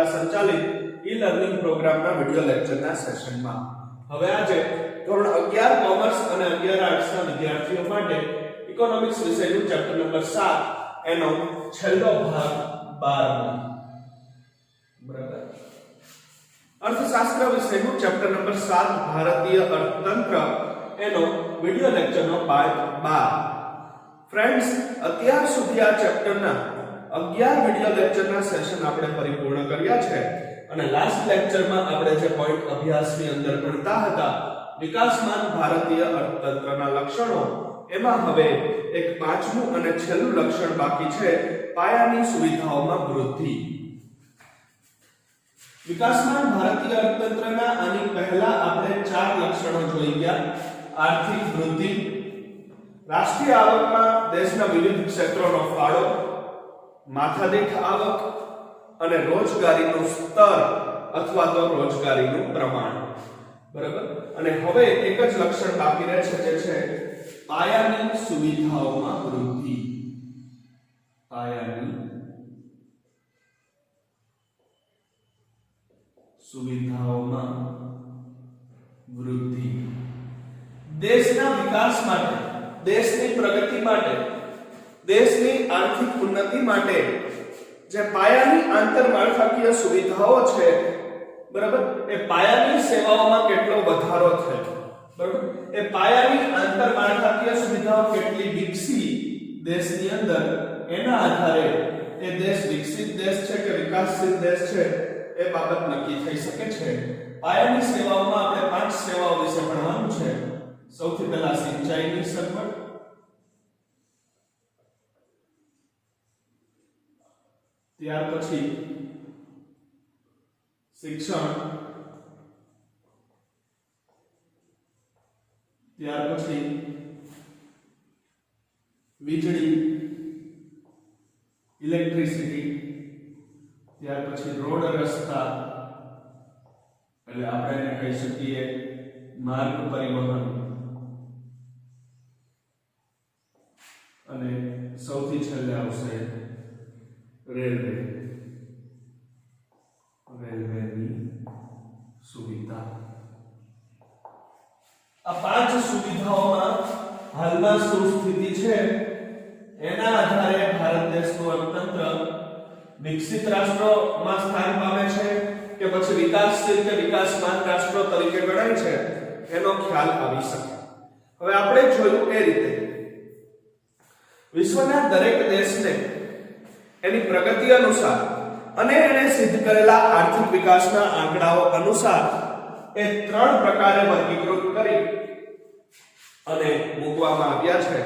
દ્વારા સંચાલિત e learning પ્રોગ્રામના વિડિયો લેક્ચરના સેશનમાં હવે આજે ધોરણ 11 કોમર્સ અને 11 આર્ટ્સના વિદ્યાર્થીઓ માટે ઇકોનોમિક્સ વિષયનું ચેપ્ટર નંબર 7 એનો છેલ્લો ભાગ 12 બરાબર અર્થશાસ્ત્ર વિષયનું ચેપ્ટર નંબર 7 ભારતીય અર્થતંત્ર એનો વિડિયો લેક્ચરનો પાર્ટ 12 ફ્રેન્ડ્સ અત્યાર સુધી આ ચેપ્ટરના 11 વિડિયો લેક્ચરના સેશન આપણે પરિપૂર્ણ કર્યા છે અને લાસ્ટ લેક્ચરમાં આપણે જે પોઈન્ટ અભ્યાસની અંદર ભણતા હતા વિકાસમાન ભારતીય અર્થતંત્રના લક્ષણો એમાં હવે એક પાંચમું અને છેલ્લું લક્ષણ બાકી છે પાયાની સુવિધાઓમાં વૃદ્ધિ વિકાસમાન ભારતીય અર્થતંત્રના આની પહેલા આપણે 4 લક્ષણો જોઈ ગયા આર્થિક વૃદ્ધિ રાષ્ટ્રીય આવકમાં દેશના વિવિધ ક્ષેત્રોનો ફાળો માથાદીઠ આવક અને રોજગારીનું સ્તર અથવા તો રોજગારીનું પ્રમાણ બરાબર અને હવે એક જ લક્ષણ બાકી રહે છે જે છે પાયાની સુવિધાઓમાં વૃદ્ધિ પાયાની સુવિધાઓમાં વૃદ્ધિ દેશના વિકાસ માટે દેશની પ્રગતિ માટે દેશની આર્થિક ઉન્નતિ માટે જે પાયાની આંતરમાળખાકીય સુવિધાઓ છે બરાબર એ પાયાની સેવાઓમાં કેટલો વધારો થયો બરાબર એ પાયાની આંતરમાળખાકીય સુવિધાઓ કેટલી વિકસી દેશની અંદર એના આધારે એ દેશ વિકસિત દેશ છે કે વિકાસશીલ દેશ છે એ બાબત નક્કી થઈ શકે છે પાયાની સેવાઓમાં આપણે 5 સેવાઓ વિશે ભણવાનું છે સૌથી પહેલા સિંચાઈની સગવડ ત્યાર પછી શિક્ષણ ત્યાર પછી વીજળી ઇલેક્ટ્રિસિટી ત્યાર પછી રોડ રસ્તા એટલે આપણે એને કહી શકીએ માર્ગ પરિવહન અને સૌથી છેલ્લે આવશે રેલવેની સુવિધા આ 5 સુવિધાઓમાં હાલમાં શું સ્થિતિ છે એના આધારે ભારત દેશનું અર્થતંત્ર વિકસિત રાષ્ટ્રોમાં સ્થાન પામે છે કે પછી વિકાસશીલ કે વિકાસમાન રાષ્ટ્રો તરીકે ગણાય છે એનો ખ્યાલ આવી શકે હવે આપણે જોયું એ રીતે વિશ્વના દરેક દેશને એની પ્રગતિ અનુસાર અને એને સિદ્ધ કરેલા આર્થિક વિકાસના આંકડાઓ અનુસાર એ 3 પ્રકારે વર્ગીકૃત કરી અને મૂકવામાં આવ્યા છે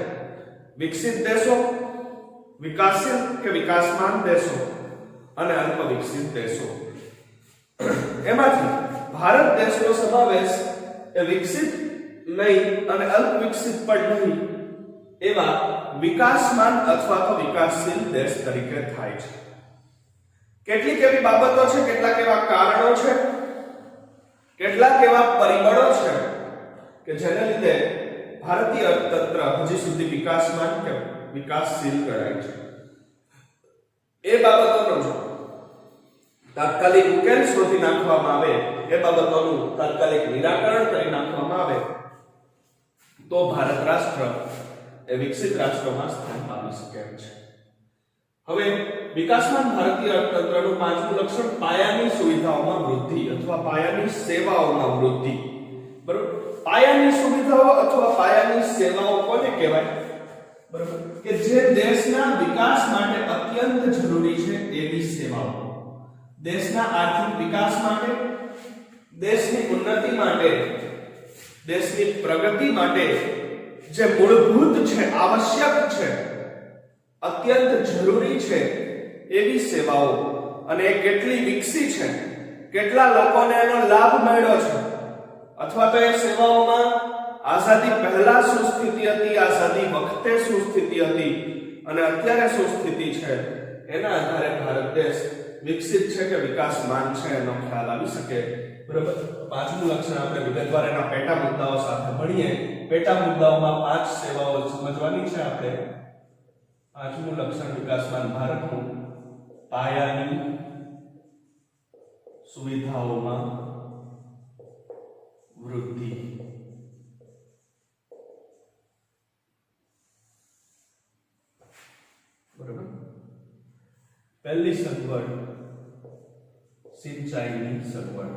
વિકસિત દેશો વિકાસશીલ કે વિકાસમાન દેશો અને અલ્પ વિકસિત દેશો એમાંથી ભારત દેશનો સમાવેશ એ વિકસિત નહીં અને અલ્પ વિકસિત પણ નહીં એવા વિકાસમાન અથવા તો વિકાસશીલ દેશ તરીકે થાય છે કેટલીક એવી બાબતો છે કેટલાક એવા કારણો છે કેટલાક એવા પરિબળો છે કે જેને લીધે ભારતીય અર્થતંત્ર હજી સુધી વિકાસમાન કે વિકાસશીલ ગણાય છે એ બાબતોનો જો તાત્કાલિક ઉકેલ શોધી નાખવામાં આવે એ બાબતોનું તાત્કાલિક નિરાકરણ કરી નાખવામાં આવે તો ભારત રાષ્ટ્ર એ વિકસિત રાષ્ટ્રોમાં સ્થાન પામી શકે એમ છે હવે વિકાસમાન ભારતીય અર્થતંત્રનું 5મું લક્ષણ પાયાની સુવિધાઓમાં વૃદ્ધિ અથવા પાયાની સેવાઓમાં વૃદ્ધિ બરાબર પાયાની સુવિધાઓ અથવા પાયાની સેવાઓ કોને કહેવાય બરાબર કે જે દેશના વિકાસ માટે અત્યંત જરૂરી છે એવી સેવાઓ દેશના આર્થિક વિકાસ માટે દેશની ઉન્નતિ માટે દેશની પ્રગતિ માટે જે મૂળભૂત છે આવશ્યક છે અત્યંત જરૂરી છે એવી સેવાઓ અને એ કેટલી વિકસી છે કેટલા લોકોને એનો લાભ મળ્યો છે અથવા તો એ સેવાઓમાં આઝાદી પહેલા શું સ્થિતિ હતી આઝાદી વખતે શું સ્થિતિ હતી અને અત્યારે શું સ્થિતિ છે એના આધારે ભારત દેશ વિકસિત છે કે વિકાસમાન છે એનો ખ્યાલ આવી શકે બરાબર 5મું લક્ષણ આપણે વિગતવાર એના પેટા મુદ્દાઓ સાથે ભણીએ પેટા મુદ્દાઓમાં 5 સેવાઓ સમજવાની છે આપણે 5મું લક્ષણ વિકાસમાન ભારતનું પાયાની સુવિધાઓમાં વૃદ્ધિ. બરાબર. પહેલી સગવડ સિંચાઈની સગવડ.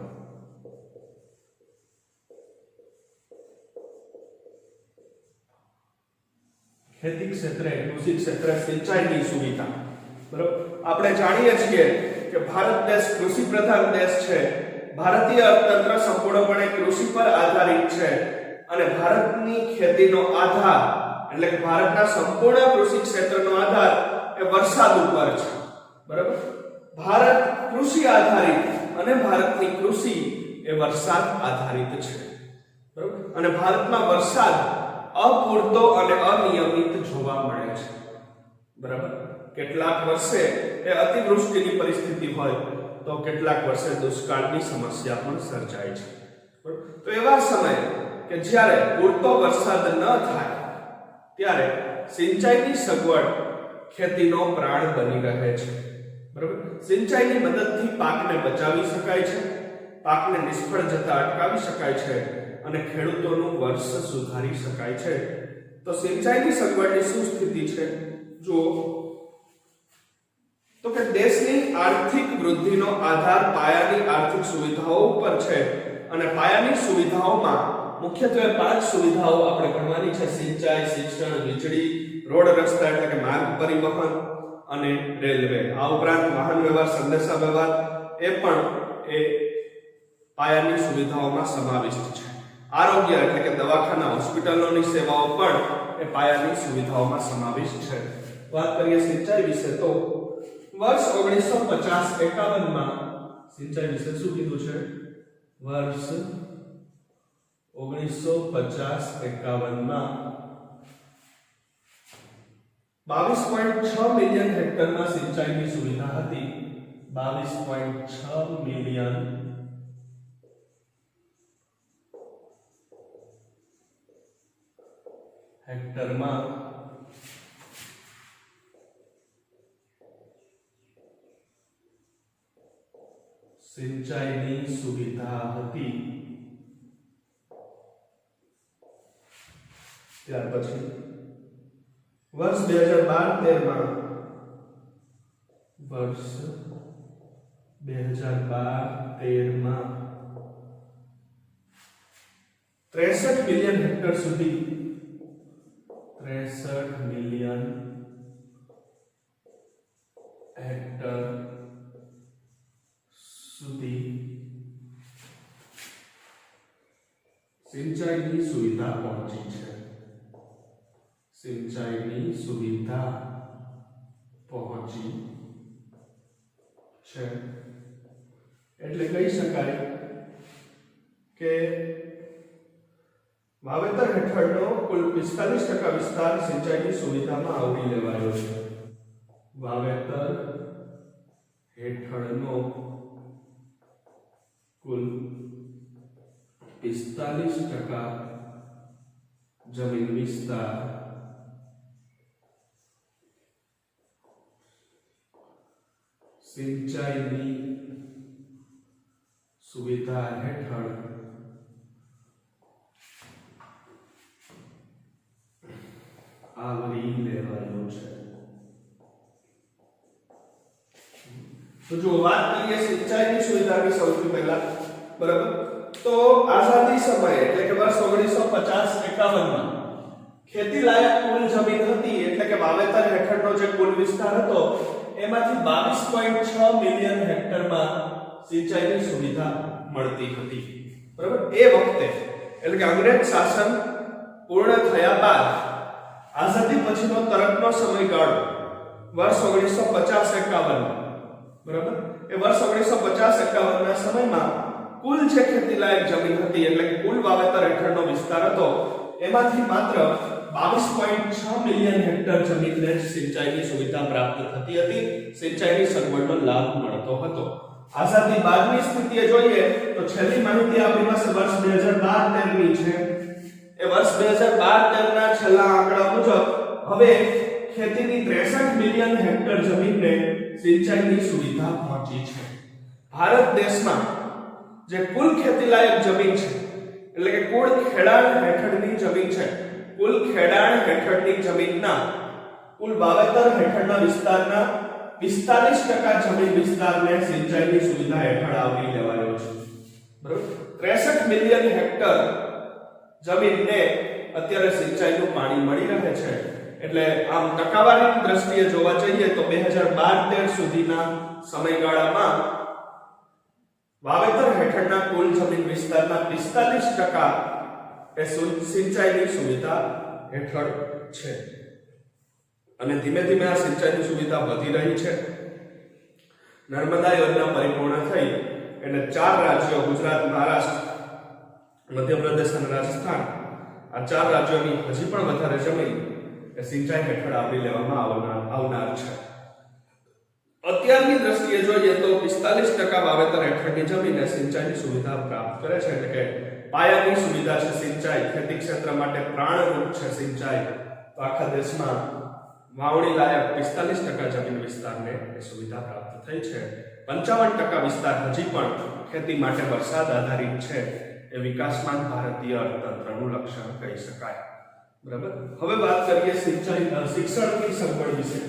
ખેતી ક્ષેત્રે, કૃષિ ક્ષેત્રે સિંચાઈની સુવિધા. બરાબર. આપણે જાણીએ છીએ કે ભારત દેશ કૃષિ પ્રધાન દેશ છે. ભારતીય અર્થતંત્ર સંપૂર્ણપણે કૃષિ પર આધારિત છે અને ભારતની ખેતીનો આધાર એટલે કે ભારતના સંપૂર્ણ કૃષિ ક્ષેત્રનો આધાર એ વરસાદ ઉપર છે. બરાબર. ભારત કૃષિ આધારિત અને ભારતની કૃષિ એ વરસાદ આધારિત છે. બરાબર. અને ભારતમાં વરસાદ અપૂરતો અને અનિયમિત જોવા મળે છે. બરાબર. કેટલાક વર્ષે એ અતિવૃષ્ટિની પરિસ્થિતિ હોય તો કેટલાક વર્ષે દુષ્કાળની સમસ્યા પણ સર્જાય છે. તો એવા સમયે કે જ્યારે પૂરતો વરસાદ ન થાય ત્યારે સિંચાઈની સગવડ ખેતીનો પ્રાણ બની રહે છે. બરાબર. સિંચાઈની મદદથી પાકને બચાવી શકાય છે, પાકને નિષ્ફળ જતા અટકાવી શકાય છે અને ખેડૂતોનું વર્ષ સુધારી શકાય છે. તો સિંચાઈની સગવડની શું સ્થિતિ છે જો તો કે દેશની આર્થિક વૃદ્ધિનો આધાર પાયાની આર્થિક સુવિધાઓ ઉપર છે અને પાયાની સુવિધાઓમાં મુખ્યત્વે 5 સુવિધાઓ આપણે ગણવાની છે: સિંચાઈ, શિક્ષણ, વીજળી, રોડ રસ્તા એટલે કે માર્ગ પરિવહન અને રેલવે. આ ઉપરાંત વાહન વ્યવહાર, સંદેશા વ્યવહાર એ પણ એ પાયાની સુવિધાઓમાં સમાવિષ્ટ છે. આરોગ્ય એટલે કે દવાખાના, હોસ્પિટલોની સેવાઓ પણ એ પાયાની સુવિધાઓમાં સમાવિષ્ટ છે. વાત કરીએ સિંચાઈ વિશે તો વર્ષ 1950-51 માં સિંચાઈ વિશે શું કીધું છે? વર્ષ 1950-51 માં 22.6 મિલિયન હેક્ટરમાં સિંચાઈની સુવિધા હતી. 22.6 મિલિયન હેક્ટરમાં સિંચાઈની સુવિધા હતી. ત્યાર પછી વર્ષ 2012-13 માં 63 મિલિયન હેક્ટર સુધી 63 મિલિયન હેક્ટર સુધી સિંચાઈની સુવિધા પહોંચી છે. સિંચાઈની સુવિધા પહોંચી છે એટલે કહી શકાય કે વાવેતર હેઠળનો કુલ 45% વિસ્તાર સિંચાઈની સુવિધામાં આવરી લેવાયો છે. વાવેતર હેઠળનો કુલ 45% જમીન વિસ્તાર સિંચાઈની સુવિધા હેઠળ આવરી લેવાયો છે. તો જો વાત કરીએ સિંચાઈની સુવિધાની સૌથી પહેલા, બરાબર, તો આઝાદી સમયે એટલે કે વર્ષ 1950-51 માં ખેતી લાયક કુલ જમીન હતી એટલે કે વાવેતર હેઠળનો જે કુલ વિસ્તાર હતો એમાંથી 22.6 મિલિયન હેક્ટરમાં સિંચાઈની સુવિધા મળતી હતી. બરાબર. એ વખતે એટલે કે અંગ્રેજ શાસન પૂર્ણ થયા બાદ આઝાદી પછીનો તરતનો સમયગાળો વર્ષ 1950-51, બરાબર, એ વર્ષ 1950-51 ના સમયમાં કુલ જે ખેતીલાયક જમીન હતી એટલે કે કુલ વાવેતર હેઠળનો વિસ્તાર હતો એમાંથી માત્ર 22.6 મિલિયન હેક્ટર જમીનને સિંચાઈની સુવિધા પ્રાપ્ત થતી હતી. સિંચાઈની સગવડનો લાભ મળતો હતો. આઝાદી બાદની સ્થિતિએ જોઈએ તો છેલ્લી માહિતી આપણી પાસે વર્ષ 2012-13 ની છે. એ વર્ષ 2012-13 ના છેલ્લા આંકડા મુજબ હવે ખેતીની 63 મિલિયન હેક્ટર જમીનને સિંચાઈની સુવિધા પહોંચી છે. ભારત દેશમાં જે કુલ ખેતીલાયક જમીન છે એટલે કે કુલ ખેડાણ હેઠળની જમીન છે, કુલ ખેડાણ હેઠળની જમીનના કુલ વાવેતર હેઠળના વિસ્તારના 45% જમીન વિસ્તારને સિંચાઈની સુવિધા હેઠળ આવરી લેવાયો છે. બરાબર. 63 મિલિયન હેક્ટર જમીનને અત્યારે સિંચાઈનું પાણી મળી રહે છે. એટલે આમ ટકાવારીની દ્રષ્ટિએ જોવા જઈએ તો 2012-13 સુધીના સમયગાળામાં વાવેતર હેઠળના કુલ જમીન વિસ્તારના 45% એ સિંચાઈની સુવિધા હેઠળ છે. અને ધીમે ધીમે આ સિંચાઈની સુવિધા વધી રહી છે. નર્મદા યોજના પરિપૂર્ણ થઈ એટલે 4 રાજ્યો ગુજરાત, મહારાષ્ટ્ર, મધ્યપ્રદેશ અને રાજસ્થાન, આ 4 રાજ્યોની હજી પણ વધારે જમીન એ સિંચાઈ હેઠળ આવરી લેવામાં આવનાર છે. અત્યારની દ્રષ્ટિએ જોઈએ તો 45% વાવેતર હેઠળની જમીન સિંચાઈની સુવિધા પ્રાપ્ત કરે છે. એટલે કે પાયાની સુવિધા છે સિંચાઈ, ખેતી ક્ષેત્ર માટે પ્રાણરૂપ છે સિંચાઈ. તો આખા દેશમાં વાવણી લાયક 45% જમીન વિસ્તારને એ સુવિધા પ્રાપ્ત થઈ છે. 55% વિસ્તાર હજી પણ ખેતી માટે વરસાદ આધારિત છે. એ વિકાસમાન ભારતીય અર્થતંત્રનું લક્ષણ કહી શકાય. બરાબર. હવે વાત કરીએ શિક્ષણની સગવડ વિશે.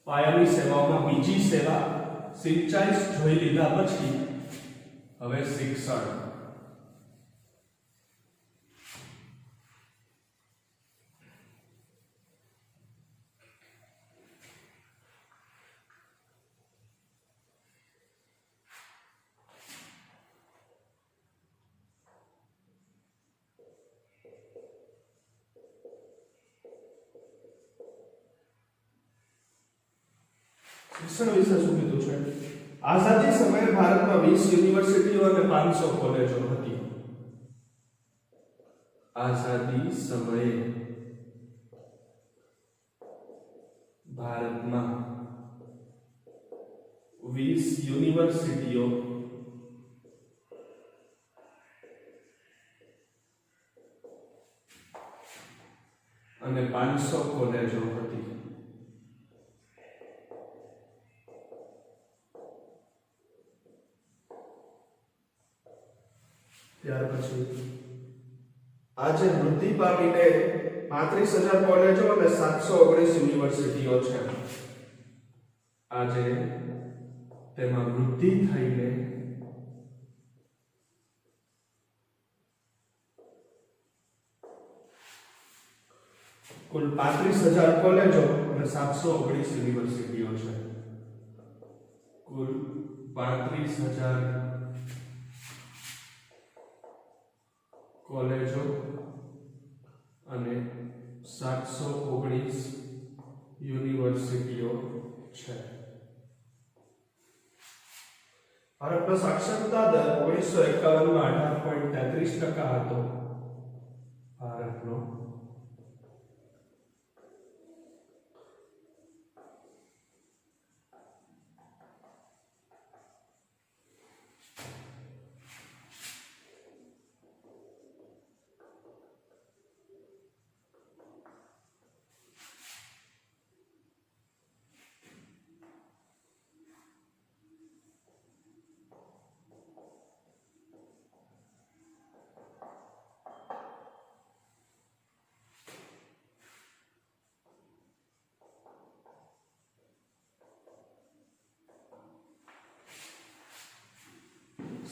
પાયાની સેવાઓમાં બીજી સેવા સિંચાઈ જોઈ લીધા પછી હવે શિક્ષણ. શિક્ષણ વિશે શું કીધું છે? આઝાદી સમયે ભારતમાં 20 યુનિવર્સિટીઓ અને 500 કોલેજો હતી. આઝાદી સમયે ભારતમાં 20 યુનિવર્સિટીઓ અને 500 કોલેજો હતી. ત્યાર પછી આજે વૃદ્ધિ પામીને 35,000 કોલેજો અને 719 યુનિવર્સિટીઓ છે. આજે તેમાં વૃદ્ધિ થઈને કુલ 35,000 કોલેજો અને 719 યુનિવર્સિટીઓ છે. કુલ 35,000 કોલેજો અને 719 યુનિવર્સિટીઓ છે. ભારતનો સાક્ષરતા દર 1951માં 18.33% હતો. ભારતનો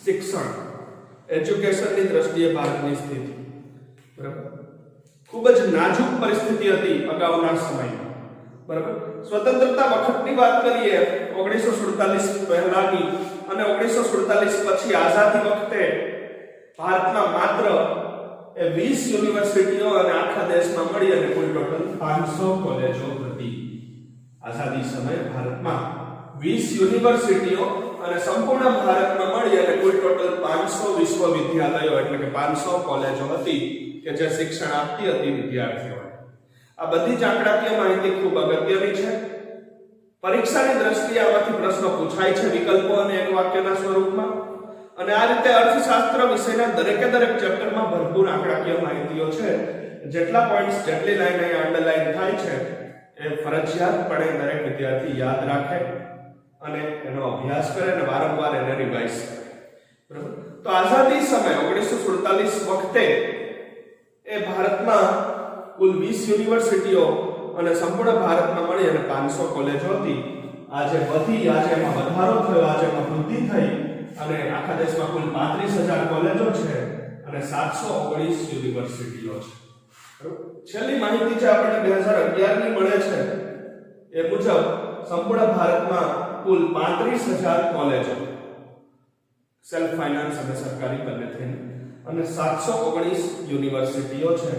શિક્ષણ એજ્યુકેશનની દ્રષ્ટિએ ભારતની સ્થિતિ બરાબર ખૂબ જ નાજુક પરિસ્થિતિ હતી અગાઉના સમયમાં. બરાબર. સ્વતંત્રતા વખતની વાત કરીએ 1947 પહેલાની અને 1947 પછી આઝાદી વખતે ભારતમાં માત્ર 20 યુનિવર્સિટીઓ અને આખા દેશમાં મળી અને કુલ ટોટલ 500 કોલેજો હતી. આઝાદી સમયે ભારતમાં 20 યુનિવર્સિટીઓ અને સંપૂર્ણ ભારતમાં મળી અને કુલ ટોટલ 500 વિશ્વવિદ્યાલયો એટલે કે 500 કોલેજો હતી કે જે શિક્ષણ આપતી હતી વિદ્યાર્થીઓને. આ બધી જ આંકડાકીય માહિતી ખૂબ અગત્યની છે. પરીક્ષાની દ્રષ્ટિએ આમાંથી પ્રશ્નો પૂછાય છે વિકલ્પો અને એક વાક્યના સ્વરૂપમાં. અને આ રીતે અર્થશાસ્ત્ર વિષયના દરેક ચેપ્ટરમાં ભરપૂર આંકડાકીય માહિતીઓ છે. જેટલા પોઈન્ટ્સ જેટલી લાઈન અહીં અંડરલાઈન થાય છે એ ફરજિયાતપણે દરેક વિદ્યાર્થી યાદ રાખે અને એનો અભ્યાસ કરે અને વારંવાર એને રિવાઇઝ કરે. બરાબર. તો આઝાદી સમયે 1947 વખતે એ ભારતમાં કુલ 20 યુનિવર્સિટીઓ અને સંપૂર્ણ ભારતમાં મળી અને 500 કોલેજો હતી. આજે વધી, આજે એમાં વધારો થયો, આજે એમાં વૃદ્ધિ થઈ અને આખા દેશમાં કુલ 35,000 કોલેજો છે અને 719 યુનિવર્સિટીઓ છે. બરાબર. છેલ્લી માહિતી જે આપણને 2011 ની મળે છે એ મુજબ સંપૂર્ણ ભારતમાં કુલ 35,000 કોલેજો, સેલ્ફ ફાઇનાન્સ અને સરકારી બંને થઈને, અને 719 યુનિવર્સિટીઓ છે.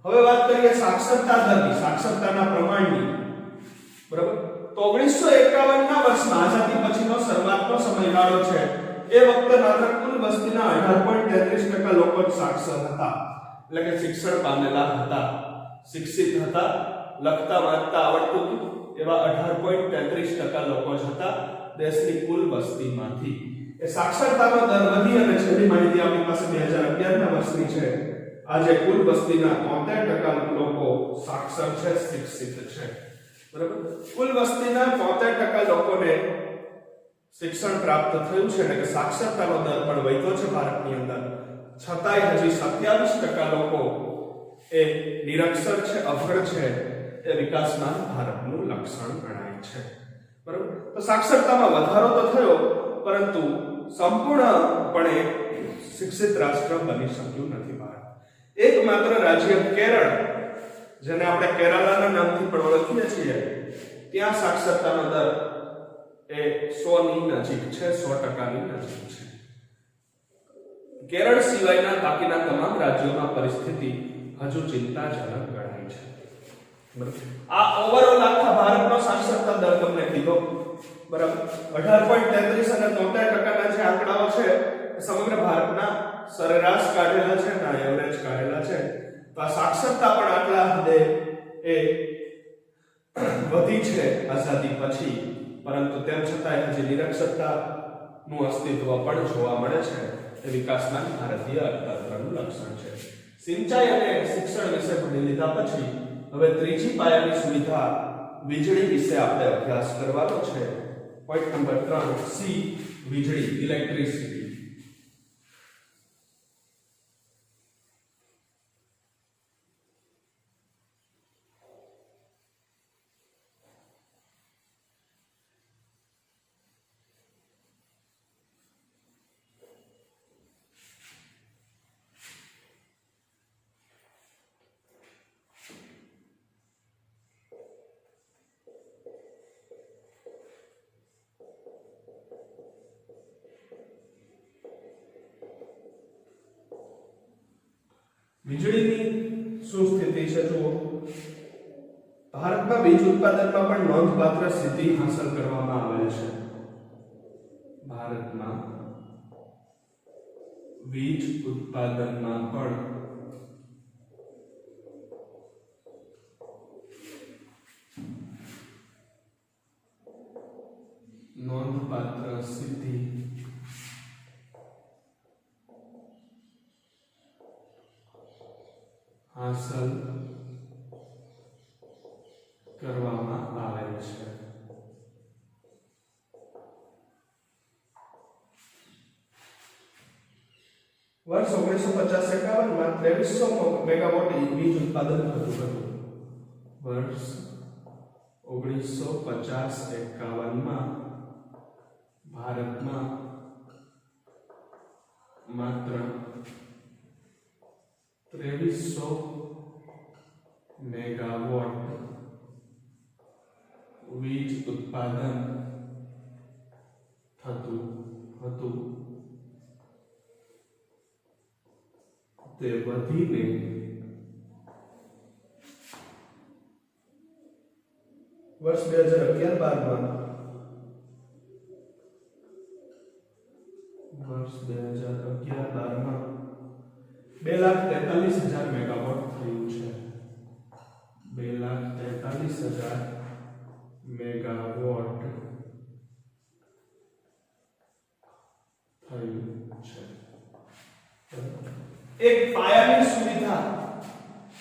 હવે વાત કરીએ સાક્ષરતા દરની, સાક્ષરતાના પ્રમાણની. બરાબર. તો 1951 ના વર્ષમાં આઝાદી પછીનો શરૂઆતનો સમયગાળો છે. એ વખતે માત્ર કુલ વસ્તીના 18.33% લોકો જ સાક્ષર હતા, એટલે કે શિક્ષણ પામેલા હતા, શિક્ષિત હતા, લખતા વાંચતા આવડતું હતું એવા 18.33% લોકો જ હતા દેશની કુલ વસ્તીમાંથી. એ સાક્ષરતાનો દર વધી અને છેલ્લી માહિતી આપણી પાસે 2011 ના વર્ષની છે. આજે કુલ વસ્તીના 73% લોકો સાક્ષર છે, શિક્ષિત છે. બરાબર. કુલ વસ્તીના 73% લોકોને શિક્ષણ પ્રાપ્ત થયું છે એટલે કે સાક્ષરતાનો દર પણ વધ્યો છે ભારતની અંદર. છતાંય હજી 27% લોકો એ નિરક્ષર છે, અભણ છે. એ વિકાસમાન ભારતનું લક્ષણ ગણાય છે. બરાબર. તો સાક્ષરતામાં વધારો તો થયો, પરંતુ સંપૂર્ણપણે શિક્ષિત રાષ્ટ્ર બની શક્યું નથી ભારત. એકમાત્ર રાજ્ય કેરળ, જેને આપણે કેરાલાના નામથી પણ ઓળખીએ છીએ, ત્યાં સાક્ષરતાનો દર એ 100 ની નજીક છે, 100% ની નજીક છે. કેરળ સિવાયના બાકીના તમામ રાજ્યોમાં પરિસ્થિતિ હજુ ચિંતાજનક ગણાય છે. આ ઓવરઓલ આખા ભારતનો સાક્ષરતા દર તમને કીધો. બરાબર. 18.33 અને 73% જે આંકડાઓ છે સમગ્ર ભારતના સરેરાશ કાઢેલા છે અને એવરેજ કાઢેલા છે. તો આ સાક્ષરતા પણ આટલા હદે એ વધી છે આઝાદી પછી, પરંતુ તેમ છતાં હજી નિરક્ષરતાનું અસ્તિત્વ પણ જોવા મળે છે. એ વિકાસમાન ભારતીય અર્થતંત્રનું લક્ષણ છે. સિંચાઈ અને શિક્ષણ વિશે ભણી લીધા પછી હવે ત્રીજી પાયાની સુવિધા વીજળી વિશે આપણે અભ્યાસ કરવાનો છે. પોઈન્ટ નંબર 3 સી, વીજળી, ઇલેક્ટ્રિસિટી. વીજળીની શું સ્થિતિ છે જુઓ. ભારતમાં વીજ ઉત્પાદનમાં પણ નોંધપાત્ર સિદ્ધિ હાંસલ કરવામાં આવેલ છે. ભારતમાં વીજ ઉત્પાદનમાં પણ નોંધપાત્ર સિદ્ધિ હાંસલ કરવામાં આવેલ છે. વર્ષ 1950-51 માં 2300 મેગાવોટ વીજ ઉત્પાદન થતું હતું. વર્ષ 1950-51 માં ભારતમાં માત્ર 2300 મેગાવોટ વીજ ઉત્પાદન થતું હતું. તે વધીને વર્ષ 2011-12 માં 2,43,000 મેગાવોટ થયું છે. 2,43,000 મેગાવોટ થયું છે. એક પાયાની સુવિધા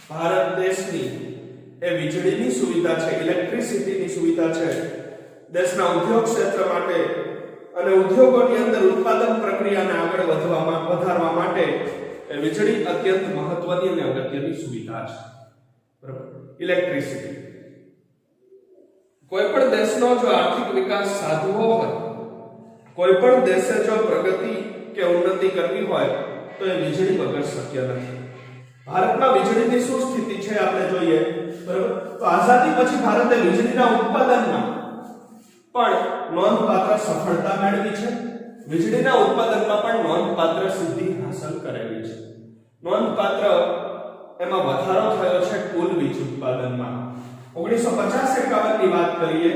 ભારત દેશની એ વીજળીની સુવિધા છે, ઇલેક્ટ્રિસિટીની સુવિધા છે. દેશના ઉદ્યોગ ક્ષેત્ર માટે અને ઉદ્યોગોની અંદર ઉત્પાદન પ્રક્રિયાને આગળ વધારવા માટે વીજળી અત્યંત મહત્વની અને અગત્યની સુવિધા છે. બરાબર. ઇલેક્ટ્રિસિટી કોઈ પણ દેશનો જો આર્થિક વિકાસ સાધવો હોય, કોઈ પણ દેશે જો પ્રગતિ કે ઉન્નતિ કરવી હોય તો એ વીજળી વગર શક્ય નથી. ભારતમાં વીજળીની શું સ્થિતિ છે આપણે જોઈએ. બરાબર. તો આઝાદી પછી ભારતે વીજળીના ઉત્પાદનમાં પણ નોંધપાત્ર સફળતા મેળવી છે. વીજળીના ઉત્પાદનમાં પણ નોંધપાત્ર સિદ્ધિ હાંસલ કરેલી છે. નોંધપાત્ર એમાં વધારો થયો છે કુલ વીજ ઉત્પાદનમાં. 1950-51 ની વાત કરીએ,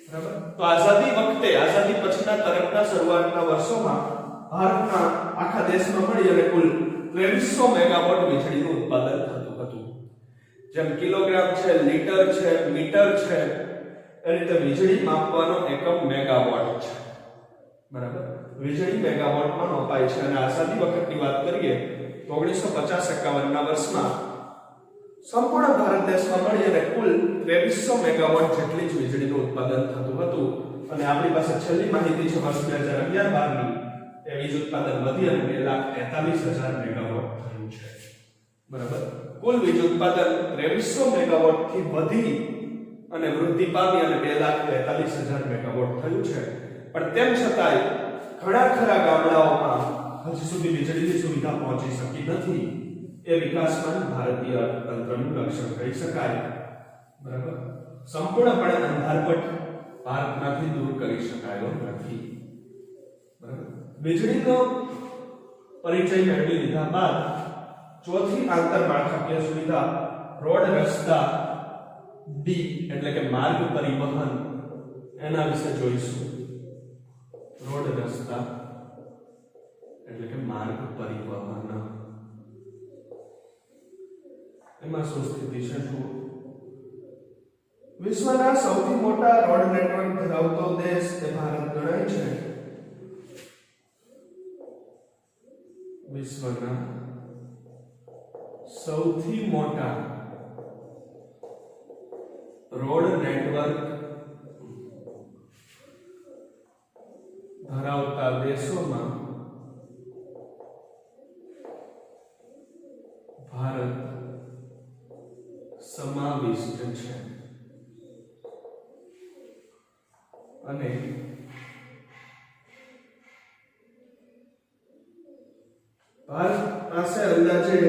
બરાબર, તો આઝાદી વખતે, આઝાદી પછીના તરફના શરૂઆતના વર્ષોમાં ભારતના આખા દેશમાં મળી અને કુલ 2300 મેગાવોટ વીજળીનું ઉત્પાદન થતું હતું. જેમ કિલોગ્રામ છે, લીટર છે, મીટર છે, એ રીતે વીજળી માપવાનો એકમ મેગાવોટ છે. બરાબર. વીજળી મેગાવોટમાં મપાય છે અને આઝાદી વખતની વાત કરીએ તો 1950-51 ના વર્ષમાં સંપૂર્ણ ભારત દેશમાં મળી અને કુલ 2300 મેગાવોટ જેટલી જ વીજળીનું ઉત્પાદન થતું હતું. અને આપણી પાસે છેલ્લી માહિતી છે વર્ષ 2011-12 ની, એ વીજ ઉત્પાદન વધી અને 2,43,000 મેગાવોટ થયું છે. બરાબર. કુલ વીજ ઉત્પાદન 2300 મેગાવોટ થી વધી અને વૃદ્ધિ પામી અને 2,43,000 મેગાવોટ થયું છે. પણ તેમ છતાંય ઘણા ખરા ગામડાઓમાં હજી સુધી વીજળીની સુવિધા પહોંચી શકી નથી. એ વિકાસમાન ભારતીય અર્થતંત્રનું લક્ષણ કહી શકાય. બરાબર. સંપૂર્ણપણે અંધારપટ ભારતમાંથી દૂર કરી શકાયો નથી. બરાબર. વીજળીનો પરિચય મેળવી લીધા બાદ ચોથી આંતરમાળખાકીય સુવિધા રોડ, રસ્તા, ડી એટલે કે માર્ગ પરિવહન, એના વિશે જોઈશું. રોડ, રસ્તા એટલે કે માર્ગ પરિવહન, એમાં શું સ્થિતિ છે જુઓ. વિશ્વના સૌથી મોટા રોડ નેટવર્ક ધરાવતો દેશ એ ભારત ગણાય છે. વિશ્વના સૌથી મોટા રોડ નેટવર્ક ધરાવતા દેશોમાં ભારત સમાવિષ્ટ છે. અને ભારત પાસે અંદાજે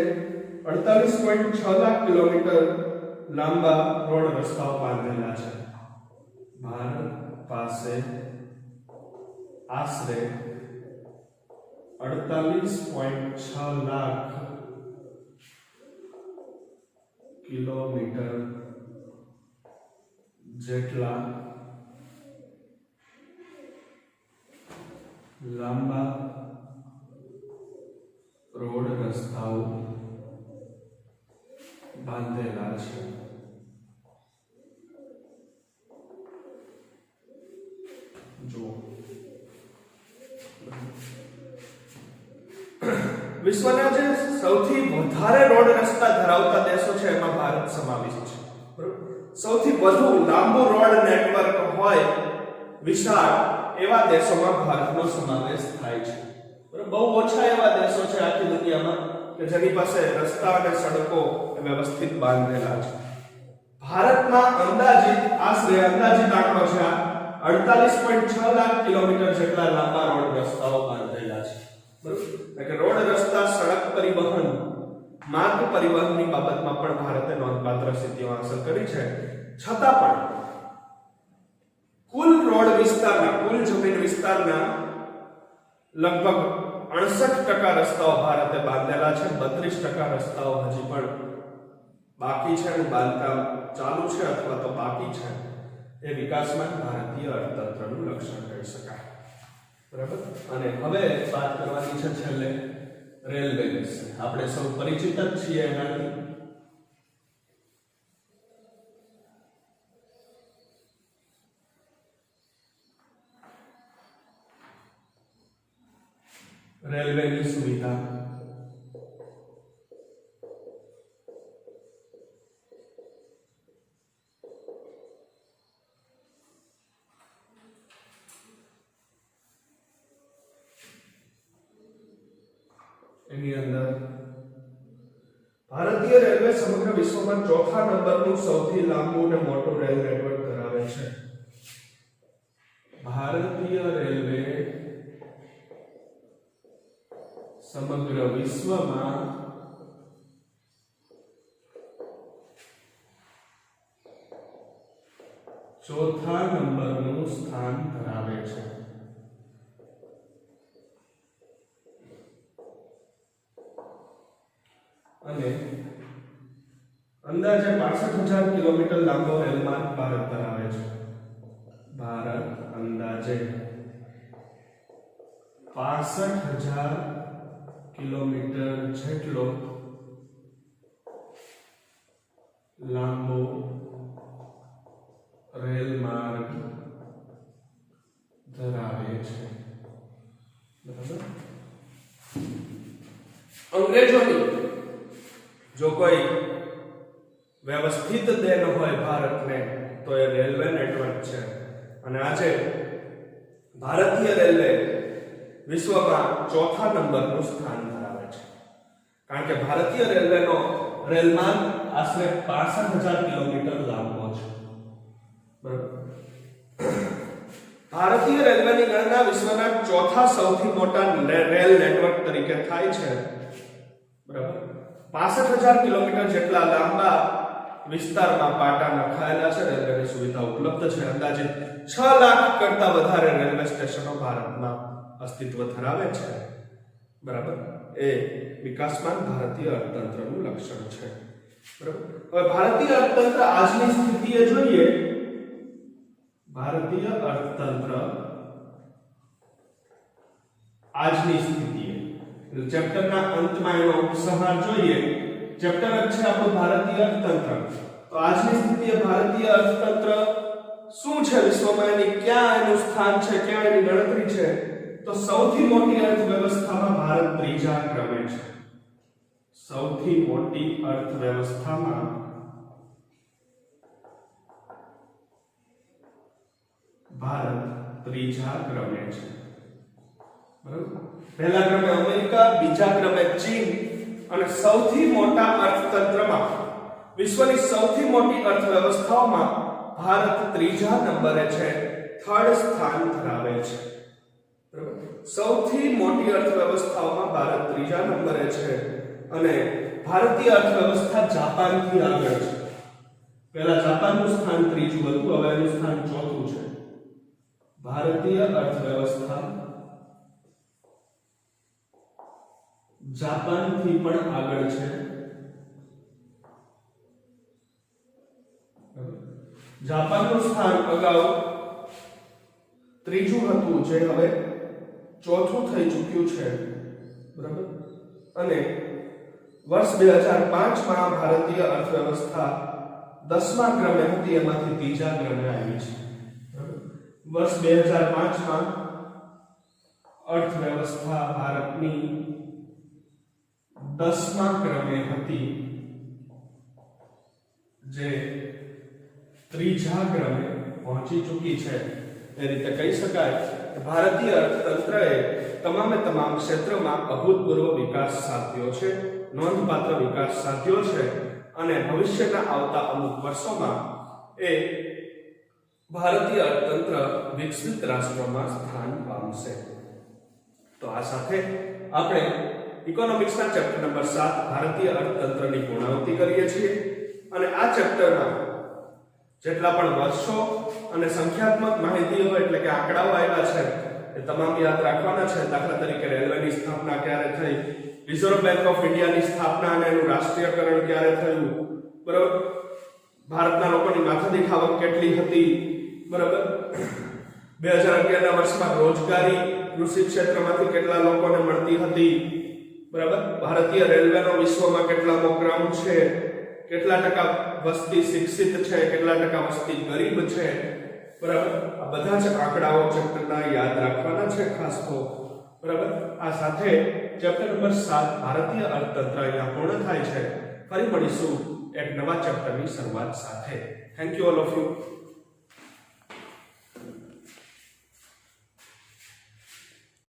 48.6 લાખ કિલોમીટર લાંબા રોડ રસ્તાઓ બાંધેલા છે. ભારત પાસે આશરે 48.6 લાખ કિલોમીટર જેટલા લાંબા રોડ રસ્તાઓ બાંધેલા છે. જો વિશ્વના જે સૌથી વધારે રોડ રસ્તા ધરાવતા દેશો છે એમાં ભારત સમાવિષ્ટ છે. બરોબર. સૌથી વધુ લાંબુ રોડ નેટવર્ક હોય વિશાળ એવા દેશોમાં ભારતનો સમાવેશ થાય છે. બરોબર. બહુ ઓછા એવા દેશો છે આખી દુનિયામાં કે જેની પાસે રસ્તા અને સડકો વ્યવસ્થિત બાંધેલા છે. ભારતમાં અંદાજિત આંકડો છે 48.6 લાખ કિલોમીટર જેટલા લાંબા રોડ રસ્તાઓ બાંધેલા છે. બરોબર. એટલે કે રોડ, રસ્તા, સડક પરિવહન, માર્ગ પરિવહનની બાબતમાં પણ ભારતે નોંધપાત્ર સિદ્ધિઓ હાંસલ કરી છે. છતાં પણ કુલ રોડ વિસ્તારના, કુલ જમીન વિસ્તારના લગભગ 68% રસ્તાઓ ભારતે બાંધેલા છે. 32% રસ્તાઓ હજી પણ બાકી છે અને બાંધકામ ચાલુ છે અથવા તો બાકી છે. એ વિકાસમાન ભારતીય અર્થતંત્રનું લક્ષણ કહી શકાય. બરાબર. અને હવે વાત કરવાની છે છેલ્લે રેલવે વિશે. આપણે સૌ પરિચિત જ છીએ એનાથી. રેલવેની સુવિધા એની અંદર ભારતીય રેલવે સમગ્ર વિશ્વમાં ચોથા નંબરનું સૌથી લાંબુ અને મોટું રેલ નેટવર્ક ધરાવે છે. ભારતીય રેલવે સમગ્ર વિશ્વમાં ચોથા નંબરનું સ્થાન ધરાવે છે. અને અંદાજે 65,000 કિલોમીટર લાંબો રેલ માર્ગ ભારત ધરાવે છે. ભારત અંદાજે 65,000 કિલોમીટર જેટલો લાંબો રેલ માર્ગ ધરાવે છે. બરાબર. અંગ્રેજોની જો કોઈ વ્યવસ્થિત દેન હોય ભારતને તો એ રેલવે નેટવર્ક છે. અને આજે ભારતીય રેલવે વિશ્વમાં ચોથા નંબરનું સ્થાન ધરાવે છે. કારણ કે ભારતીય રેલવેનો રેલ માર્ગ આશરે 65,000 કિલોમીટર લાંબો છે. બરાબર. ભારતીય રેલવેની ગણના વિશ્વના ચોથા સૌથી મોટા રેલ નેટવર્ક તરીકે થાય છે. બરાબર. 65,000 કિલોમીટર જેટલા લાંબા વિસ્તારમાં પાટા નખાયેલા છે. રેલવેની સુવિધા ઉપલબ્ધ છે. અંદાજે 6 લાખ કરતા વધારે રેલવે સ્ટેશનો ભારતમાં અસ્તિત્વ ધરાવે છે. બરાબર. એ વિકાસમાન ભારતીય અર્થતંત્રનું લક્ષણ છે. બરાબર. હવે ભારતીય અર્થતંત્ર આજની સ્થિતિએ જોઈએ. ભારતીય અર્થતંત્ર આજની સ્થિતિએ ચેપ્ટરના અંતમાં એનો ઉપસંહાર જોઈએ. ચેપ્ટર છે આપણું ભારતીય અર્થતંત્ર. તો આજની સ્થિતિએ ભારતીય અર્થતંત્ર શું છે વિશ્વમાં, એની ક્યાં એનું સ્થાન છે, ક્યાં એની ગણતરી છે? તો સૌથી મોટી અર્થવ્યવસ્થામાં ભારત ત્રીજા ક્રમે છે. સૌથી મોટી અર્થવ્યવસ્થામાં ભારત ત્રીજા ક્રમે છે. બરાબર. પહેલા ક્રમે અમેરિકા, બીજા ક્રમે ચીન અને સૌથી મોટા અર્થતંત્રમાં વિશ્વની સૌથી મોટી અર્થવ્યવસ્થાઓમાં ભારત ત્રીજા નંબરે છે. થર્ડ સ્થાન ધરાવે છે. બરાબર. સૌથી મોટી અર્થવ્યવસ્થાઓમાં ભારત ત્રીજા નંબરે છે. અને ભારતીય અર્થવ્યવસ્થા જાપાનથી આગળ છે. પહેલા જાપાનનું સ્થાન ત્રીજું હતું, હવે એનું સ્થાન ચોથું છે. ભારતીય અર્થવ્યવસ્થા જાપાનથી પણ આગળ છે. જાપાનનું સ્થાન અગાઉ ત્રીજું હતું, જે હવે ચોથું થઈ ચૂક્યું છે. બરાબર. અને વર્ષ 2005 માં ભારતીય અર્થવ્યવસ્થા 10મા ક્રમે હતી, એમાંથી ત્રીજા ક્રમે આવી છે. વર્ષ 2005 માં અર્થવ્યવસ્થા ભારતની 10મા ક્રમે હતી, જે ત્રીજા ક્રમે પહોંચી ચૂકી છે. એ રીતે કહી શકાય કે ભારતીય અર્થતંત્રએ તમામે તમામ ક્ષેત્રમાં અભૂતપૂર્વ વિકાસ સાધ્યો છે, નોંધપાત્ર વિકાસ સાધ્યો છે. અને ભવિષ્યના આવતા અમુક વર્ષોમાં એ ભારતીય અર્થતંત્ર વિકસિત રાષ્ટ્રોમાં સ્થાન પામશે. તો આ સાથે આપણે ઇકોનોમિક્સના ચેપ્ટર નંબર 7 ભારતીય અર્થતંત્રની પૂર્ણાહુતિ કરીએ છીએ. અને આ ચેપ્ટરમાં જેટલા પણ વર્ષો અને સંખ્યાત્મક માહિતીઓ એટલે કે આંકડાઓ આવ્યા છે એ તમામ યાદ રાખવાના છે. દાખલા તરીકે રેલવેની સ્થાપના ક્યારે થઈ, રિઝર્વ બેંક ઓફ ઇન્ડિયાની સ્થાપના અને એનું રાષ્ટ્રીયકરણ ક્યારે થયું, બરાબર. ભારતના લોકોની માથાદીઠ આવક કેટલી હતી, બરાબર. 2011ના વર્ષમાં રોજગારી કૃષિ ક્ષેત્રમાંથી કેટલા લોકોને મળતી હતી, બરાબર. ભારતીય રેલવેનો વિશ્વમાં કેટલામો ક્રમ છે, કેટલા ટકા વસ્તી શિક્ષિત છે, કેટલા ટકા વસ્તી ગરીબ છે, બરાબર. આ બધા જ આંકડાઓ ચેપ્ટરના યાદ રાખવાના છે ખાસ તો, બરાબર. આ સાથે ચેપ્ટર નંબર 7 ભારતીય અર્થતંત્ર અહીંયા પૂર્ણ થાય છે. ફરી મળીશું એક નવા ચેપ્ટરની શરૂઆત સાથે. Thank you all of you.